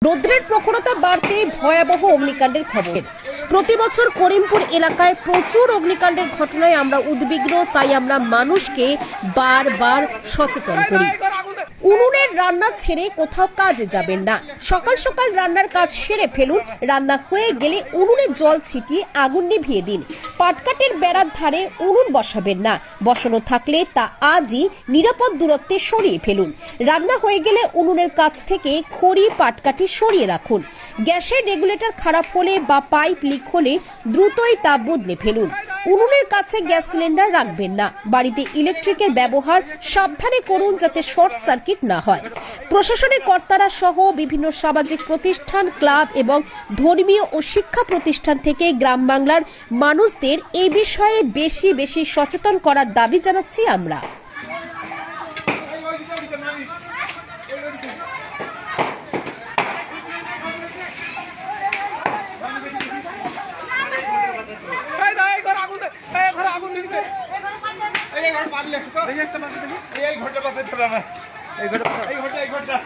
রৌদ্রের প্রখরতা বাড়তে ভয়াবহ অগ্নিকাণ্ডের খবর। প্রতি বছর করিমপুর এলাকায় প্রচুর অগ্নিকাণ্ডের ঘটনায় আমরা উদ্বিগ্ন, তাই আমরা মানুষকে বারবার সচেতন করি। উনুনের রান্না ছেড়ে কোথাও কাজে যাবেন না। সকাল সকাল রান্নার কাজ সেরে ফেলুন। রান্না হয়ে গেলে উনুনে জল ছিটিয়ে আগুন নিভিয়ে দিন। পাটকাঠের বেড়ার ধারে উনুন বসাবেন না। বসানো থাকলে তা আজই নিরাপদ দূরত্বে সরিয়ে ফেলুন। রান্না হয়ে গেলে উনুনের কাছ থেকে খড়ি পাটকাঠি সরিয়ে রাখুন। গ্যাসের রেগুলেটর খারাপ হলে বা পাইপ লিক হলে দ্রুতই তা বদলে ফেলুন। উনুনের কাছে গ্যাস সিলিন্ডার রাখবেন না। বাড়িতে ইলেকট্রিকের ব্যবহার সাবধানে করুন যাতে শর্ট সার্কিট না হয়। প্রশাসনের কর্তারা সহ বিভিন্ন সামাজিক প্রতিষ্ঠান, ক্লাব এবং ধর্মীয় ও শিক্ষা প্রতিষ্ঠান থেকে গ্রাম বাংলার মানুষদের এই বিষয়ে বেশি বেশি সচেতন করার দাবি জানাচ্ছি আমরা। এই ঘরটা